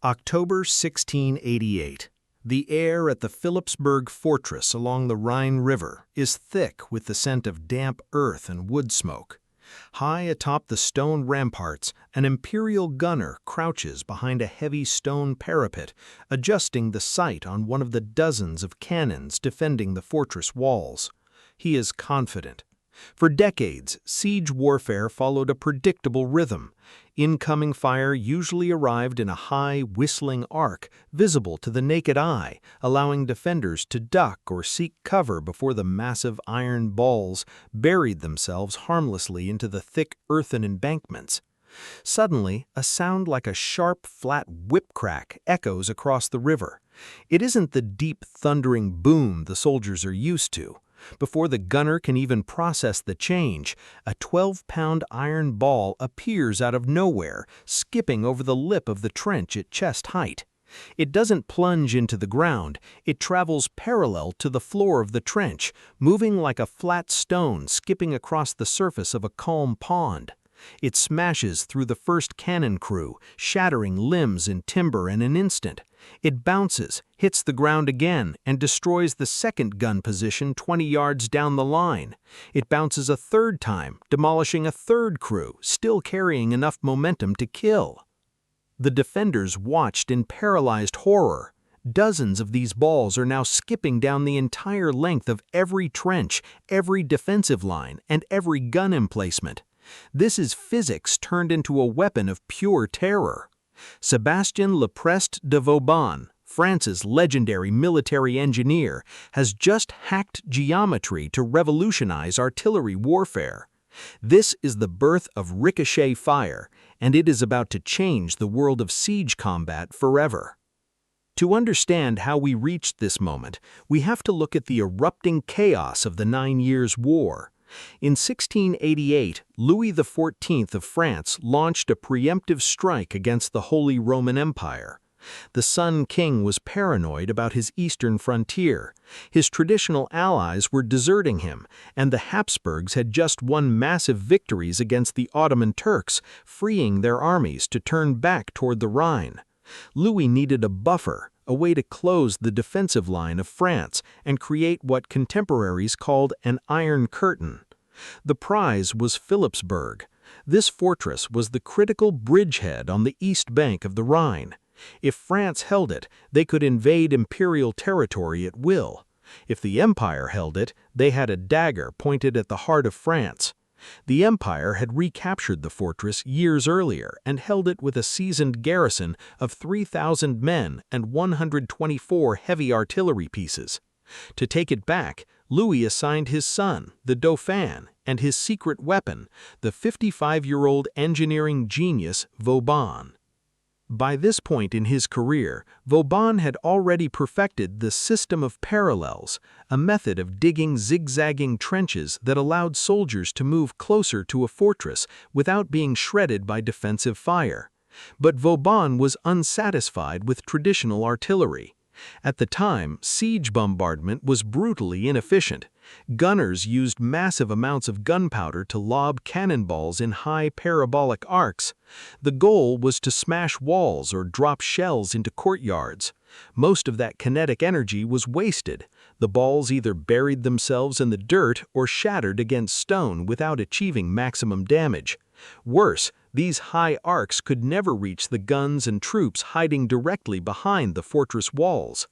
October 1688. The air at the Philipsburg fortress along the Rhine River is thick with the scent of damp earth and wood smoke. High atop the stone ramparts, an Imperial gunner crouches behind a heavy stone parapet, adjusting the sight on one of the dozens of cannons defending the fortress walls. He is confident. For decades, siege warfare followed a predictable rhythm. Incoming fire usually arrived in a high, whistling arc, visible to the naked eye, allowing defenders to duck or seek cover before the massive iron balls buried themselves harmlessly into the thick earthen embankments. Suddenly, a sound like a sharp, flat whip crack echoes across the river. It isn't the deep, thundering boom the soldiers are used to. Before the gunner can even process the change, a 12-pound iron ball appears out of nowhere, skipping over the lip of the trench at chest height. It doesn't plunge into the ground, it travels parallel to the floor of the trench, moving like a flat stone skipping across the surface of a calm pond. It smashes through the first cannon crew, shattering limbs and timber in an instant. It bounces, hits the ground again, and destroys the second gun position 20 yards down the line. It bounces a third time, demolishing a third crew, still carrying enough momentum to kill. The defenders watched in paralyzed horror. Dozens of these balls are now skipping down the entire length of every trench, every defensive line, and every gun emplacement. This is physics turned into a weapon of pure terror. Sebastian de Vauban, France's legendary military engineer, has just hacked geometry to revolutionize artillery warfare. This is the birth of Ricochet Fire, and it is about to change the world of siege combat forever. To understand how we reached this moment, we have to look at the erupting chaos of the 9 Years' War. In 1688, Louis XIV of France launched a preemptive strike against the Holy Roman Empire. The Sun King was paranoid about his eastern frontier. His traditional allies were deserting him, and the Habsburgs had just won massive victories against the Ottoman Turks, freeing their armies to turn back toward the Rhine. Louis needed a buffer, a way to close the defensive line of France and create what contemporaries called an Iron Curtain. The prize was Philipsburg. This fortress was the critical bridgehead on the east bank of the Rhine. If France held it, they could invade imperial territory at will. If the Empire held it, they had a dagger pointed at the heart of France. The Empire had recaptured the fortress years earlier and held it with a seasoned garrison of 3,000 men and 124 heavy artillery pieces. To take it back, Louis assigned his son, the Dauphin, and his secret weapon, the 55-year-old engineering genius Vauban. By this point in his career, Vauban had already perfected the system of parallels, a method of digging zigzagging trenches that allowed soldiers to move closer to a fortress without being shredded by defensive fire. But Vauban was unsatisfied with traditional artillery. At the time, siege bombardment was brutally inefficient. Gunners used massive amounts of gunpowder to lob cannonballs in high parabolic arcs. The goal was to smash walls or drop shells into courtyards. Most of that kinetic energy was wasted. The balls either buried themselves in the dirt or shattered against stone without achieving maximum damage. Worse, these high arcs could never reach the guns and troops hiding directly behind the fortress walls.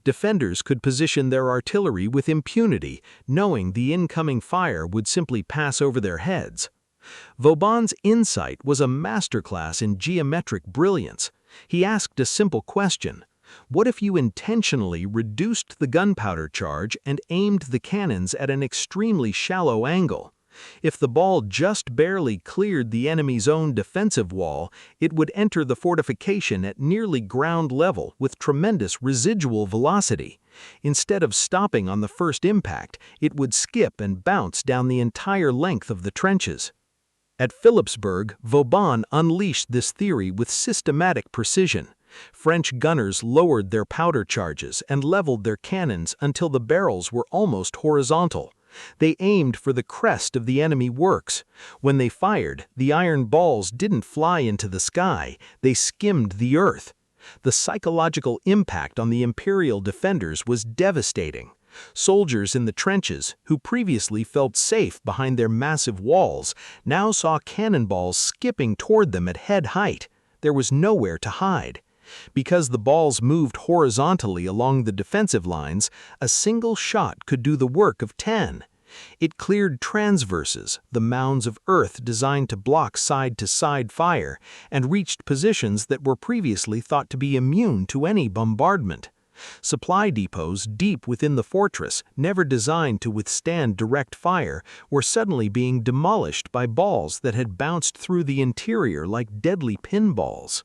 Defenders could position their artillery with impunity, knowing the incoming fire would simply pass over their heads. Vauban's insight was a masterclass in geometric brilliance. He asked a simple question: what if you intentionally reduced the gunpowder charge and aimed the cannons at an extremely shallow angle? If the ball just barely cleared the enemy's own defensive wall, it would enter the fortification at nearly ground level with tremendous residual velocity. Instead of stopping on the first impact, it would skip and bounce down the entire length of the trenches. At Philipsburg, Vauban unleashed this theory with systematic precision. French gunners lowered their powder charges and leveled their cannons until the barrels were almost horizontal. They aimed for the crest of the enemy works. When they fired, the iron balls didn't fly into the sky, they skimmed the earth. The psychological impact on the Imperial defenders was devastating. Soldiers in the trenches, who previously felt safe behind their massive walls, now saw cannonballs skipping toward them at head height. There was nowhere to hide. Because the balls moved horizontally along the defensive lines, a single shot could do the work of 10. It cleared transverses, the mounds of earth designed to block side-to-side fire, and reached positions that were previously thought to be immune to any bombardment. Supply depots deep within the fortress, never designed to withstand direct fire, were suddenly being demolished by balls that had bounced through the interior like deadly pinballs.